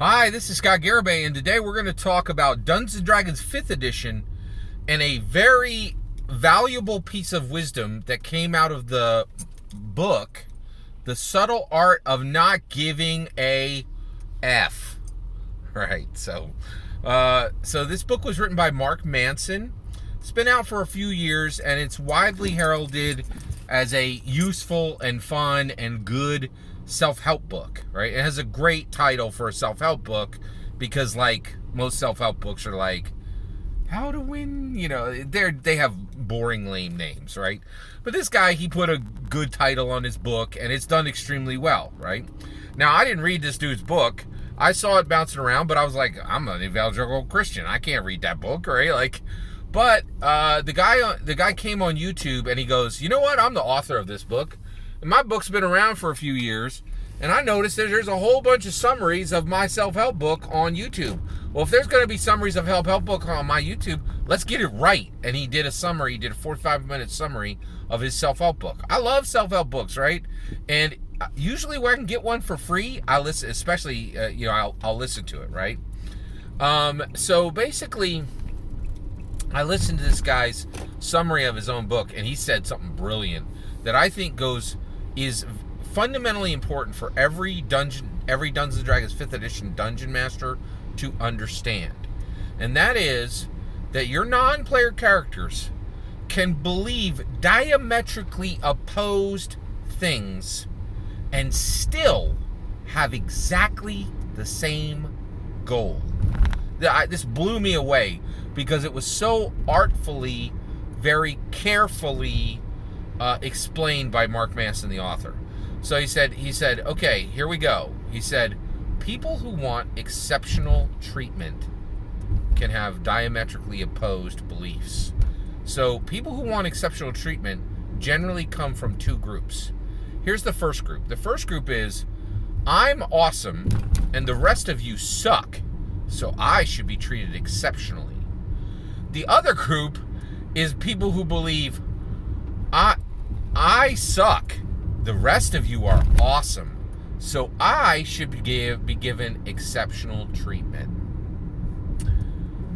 Hi, this is Scott Garibay, and today we're going to talk about Dungeons & Dragons 5th edition and a very valuable piece of wisdom that came out of the book, The Subtle Art of Not Giving a F. Right, so this book was written by Mark Manson. It's been out for a few years, and it's widely heralded as a useful and fun and good self-help book, right? It has a great title for a self-help book because, like, most self-help books are like, how to win, they have boring, lame names, right? But this guy, he put a good title on his book, and it's done extremely well, right? Now, I didn't read this dude's book. I saw it bouncing around, but I was like, I'm an evangelical Christian. I can't read that book, right? But the guy came on YouTube, and he goes, you know what? I'm the author of this book. And my book's been around for a few years, and I noticed that there's a whole bunch of summaries of my self-help book on YouTube. Well, if there's going to be summaries of self-help book on my YouTube, let's get it right. And he did a summary. He did a 45-minute summary of his self-help book. I love self-help books, right? And usually where I can get one for free, I listen, especially, I'll listen to it, right? So basically, I listened to this guy's summary of his own book, and he said something brilliant that I think is fundamentally important for every Dungeons & Dragons 5th edition dungeon master to understand. And that is that your non-player characters can believe diametrically opposed things and still have exactly the same goal. This blew me away because it was so artfully, very carefully explained by Mark Manson, the author. So he said, okay, here we go. He said, people who want exceptional treatment can have diametrically opposed beliefs. So people who want exceptional treatment generally come from two groups. Here's the first group. The first group is, I'm awesome and the rest of you suck, so I should be treated exceptionally. The other group is people who believe, I suck. The rest of you are awesome, so I should be given exceptional treatment.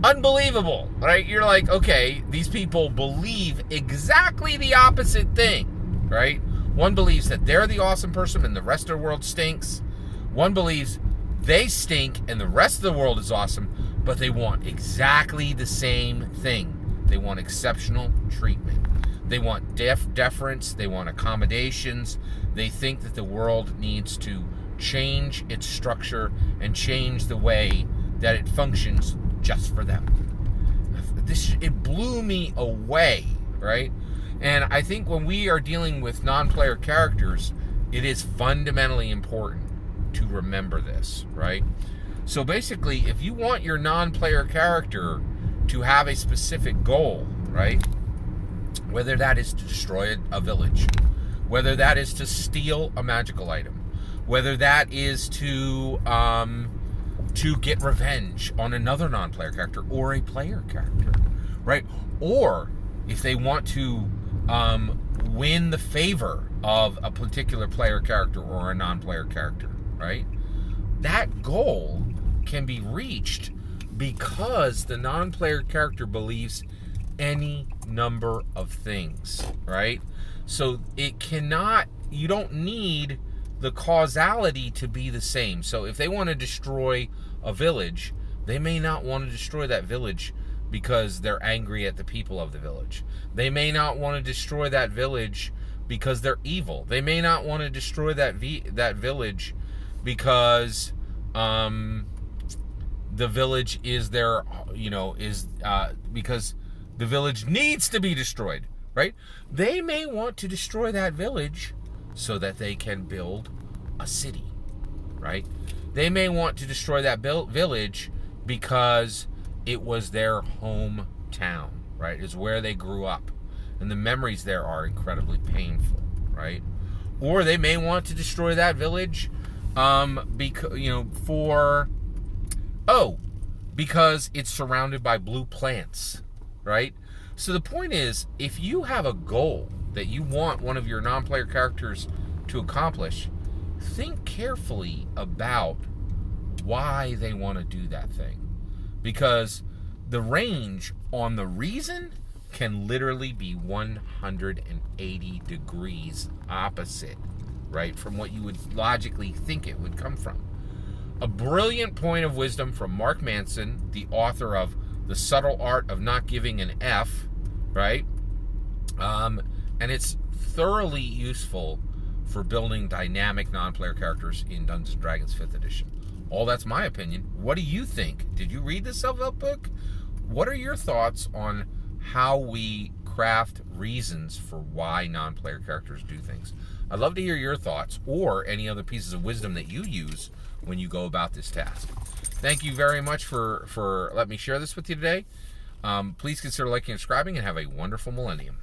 Unbelievable, right? You're like, okay, these people believe exactly the opposite thing, right? One believes that they're the awesome person and the rest of the world stinks. One believes they stink and the rest of the world is awesome, but they want exactly the same thing. They want exceptional treatment. They want deference. They want accommodations. They think that the world needs to change its structure and change the way that it functions just for them. It blew me away, right? And I think when we are dealing with non-player characters, it is fundamentally important to remember this, right? So basically, if you want your non-player character to have a specific goal, right? Whether that is to destroy a village, whether that is to steal a magical item, whether that is to get revenge on another non-player character or a player character, right? Or if they want to win the favor of a particular player character or a non-player character, right? That goal can be reached because the non-player character believes any number of things, right? So you don't need the causality to be the same. So if they want to destroy a village, they may not want to destroy that village because they're angry at the people of the village. They may not want to destroy that village because they're evil. They may not want to destroy that village because the village is because the village needs to be destroyed, right? They may want to destroy that village so that they can build a city, right? They may want to destroy that village because it was their hometown, right? It's where they grew up, and the memories there are incredibly painful, right? Or they may want to destroy that village because it's surrounded by blue plants, right? So the point is, if you have a goal that you want one of your non-player characters to accomplish, think carefully about why they want to do that thing. Because the range on the reason can literally be 180 degrees opposite, right, from what you would logically think it would come from. A brilliant point of wisdom from Mark Manson, the author of The Subtle Art of Not Giving an F, right? And it's thoroughly useful for building dynamic non-player characters in Dungeons & Dragons 5th edition. All that's my opinion. What do you think? Did you read this self-help book? What are your thoughts on how we craft reasons for why non-player characters do things? I'd love to hear your thoughts or any other pieces of wisdom that you use when you go about this task. Thank you very much for letting me share this with you today. Please consider liking and subscribing, and have a wonderful millennium.